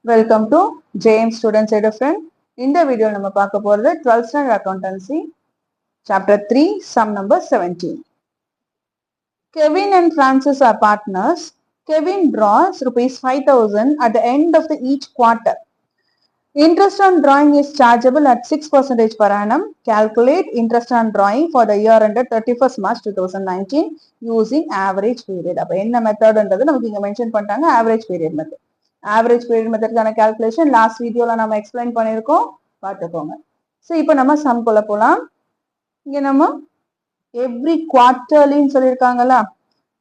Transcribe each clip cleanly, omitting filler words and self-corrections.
Welcome to JM Students Education. In the video, we will talk about the 12th standard accountancy, chapter 3, sum number 17. Kevin and Francis are partners. Kevin draws rupees 5,000 at the end of each quarter. Interest on drawing is chargeable at 6% per annum. Calculate interest on drawing for the year ended 31st March 2019 using average period. அப்ப என்ன மெத்தட்ன்றது நமக்கு இங்க mention பண்ணிட்டாங்க, average period method. Average period மெத்தட்கான calculation last வீடியோல நம்ம explain பண்ணியிருக்கோம், பார்த்துக்கோங்க. ஸோ இப்போ நம்ம சம்குள்ள போகலாம். இங்க நம்ம எவ்ரி குவார்டர்லின்னு சொல்லியிருக்காங்கல்ல,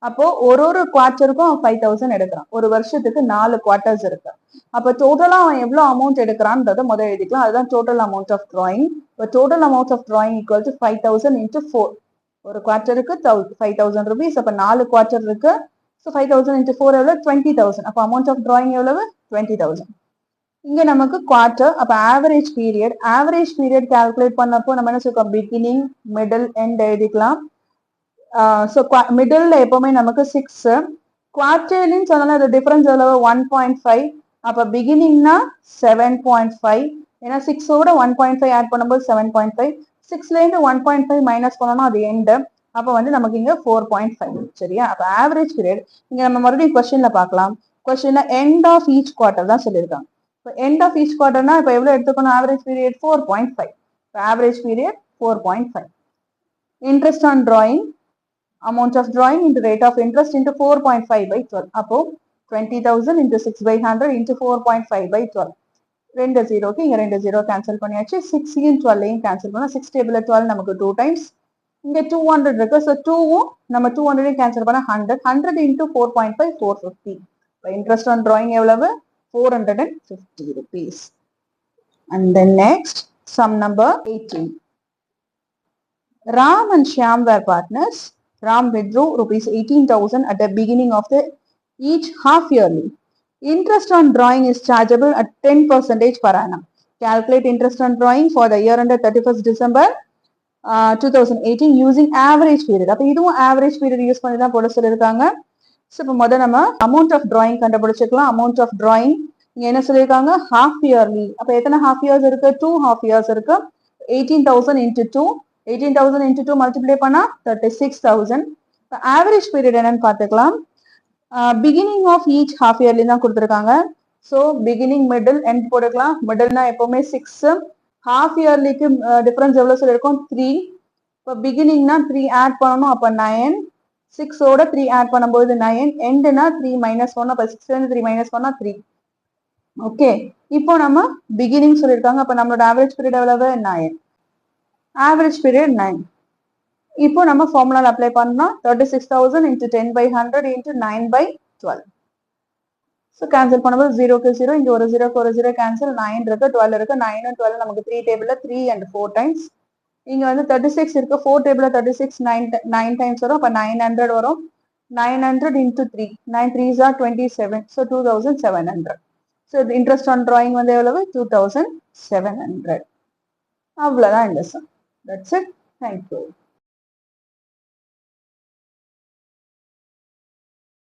அப்போ ஒரு குவார்டருக்கும் 5,000 எடுக்கிறான். ஒரு வருஷத்துக்கு 4 குவார்டர்ஸ் இருக்கு. அப்போ டோட்டலா அவன் எவ்வளவு அமௌண்ட் எடுக்கிறான்றத முதல் எழுதிக்கலாம். அதுதான் டோட்டல் அமௌண்ட் ஆஃப் டிராயிங். இப்போ total amount of drawing equal to 5,000 into 4. ஒரு குவார்டருக்கு 5,000 ருபீஸ். அப்போ 4 குவார்டர் இருக்கு. So 5,000 into 4 எவ்வளவு 20,000. அப்ப amount of drawing எவ்வளவு 20,000. இங்க நமக்கு குவார்டர், அப்ப ஆவரேஜ் பீரியட் கால்குலேட் பண்ணப்போ நம்ம என்ன சொல்றோம், பிகினிங் மிடில் எண்ட் எழுதிக்கலாம். ஸோ மிடில்ல எப்பவுமே நமக்கு 6, குவார்டர்லின்னு சொன்னாலும் அது டிஃபரன்ஸ் எவ்வளவு 1.5. அப்ப பிகினிங்னா 7.5, ஏன்னா 6ஓட 1.5 ஆட் பண்ணும்போது 7.5. 6ல இருந்து 1.5 மைனஸ் பண்ணணும், அது எண்ட். அப்ப வந்து நமக்கு இங்க 4.5. சரியா? அப்ப ஆவரேஜ் பீரியட் இங்க நம்ம மறுபடியும் கொஸ்டின்ல பார்க்கலாம். கொஸ்டின்ல எண்ட் ஆஃப் ஈச் குவார்டர் தான் சொல்லியிருக்காங்க. இப்போ எண்ட் ஆஃப் ஈச் குவார்டர்னா இப்போ எவ்வளவு எடுத்துக்கணும், average period 4.5. Average period 4.5. Interest on drawing, amount of drawing into rate of interest into 4.5 by 12. அப்போ 20,000 இன்டு 6/100 இன்டு 4.5 by 12. ரெண்டு ஜீரோக்கு இங்க 2 ஜீரோ கேன்சல் பண்ணியாச்சு. 6 12 கேன்சல் பண்ணா 6 டேபிள் 12 நமக்கு 2 டைம்ஸ். இங்க 200 இருக்கு. ஸோ 2வும் நம்ம 200 கேன்சல் பண்ண 100 இன்டூ 4.5 450. இன்ட்ரெஸ்ட் ஆன் டிராயிங் எவ்வளவு 450 rupees. And then next sum number 18. Ram and Shyam were partners. Ram withdrew rupees 18,000 at the beginning of the each half yearly. Interest on drawing is chargeable at 10% per annum. Calculate interest on drawing for the year ended 31st December 2018 using average period. அப்ப இதுவும் average period use பண்ணி தான் போட சொல்லியிருக்காங்க. So இப்போ முதல்ல நம்ம amount of drawing கண்டுபிடிச்சிக்கலாம். அமௌண்ட் ஆஃப் டிராயிங் இங்க என்ன சொல்லியிருக்காங்க, ஹாஃப் இயர்லி. அப்ப எத்தனை ஹாஃப் இயர்ஸ் இருக்கு, 2 half years இருக்கு. 18,000 into 2, 18,000 into 2 மல்டிப்ளை பண்ணா 36,000. ஆவரேஜ் பீரியட் என்னன்னு பார்த்துக்கலாம். Beginning of each half yearly தான் கொடுத்துருக்காங்க. ஸோ பிகினிங் மிடில் எண்ட் போட்டுக்கலாம். மிடில்னா எப்பவுமே 6, ஹாஃப் இயர்லிக்கு டிஃபரன்ஸ் எவ்வளவு சொல்லியிருக்கோம் 3. இப்போ பிகினிங்னா 3 ஆட் பண்ணணும், அப்போ 9. 6ஓட 3 ஆட் பண்ணும்போது 9. எண்ட்னா 3 மைனஸ் 1, அப்போ 6ல இருந்து 3 மைனஸ் பண்ணா 3. ஓகே, இப்போ நம்ம பிகினிங் சொல்லியிருக்காங்க. அப்போ நம்மளோட ஆவரேஜ் பீரியட் எவ்வளவு 9. Average period 9. இப்போ நம்ம ஃபார்முலா அப்ளை பண்ணா 36,000 into 10/100 into 9/12. ஸோ கேன்சல் பண்ணும்போது 0க்கு 0, இங்க ஒரு 0க்கு ஒரு 0 கேன்சல். 9 இருக்கு, 12 இருக்கு. 9 12 நமக்கு 3 டேபிள்ல 3 and 4 டைம்ஸ். இங்க வந்து 36 இருக்கு, 4 டேபிள்ல 36 9 டைம்ஸ் வரும். அப்ப 900 வரும். 900 into 3, 9 3s are 27. So 2,700. So interest on drawing வந்து எவ்வளவு 2,700. அவ்வளவுதான் இந்த சம். That's it. தேங்க்யூ.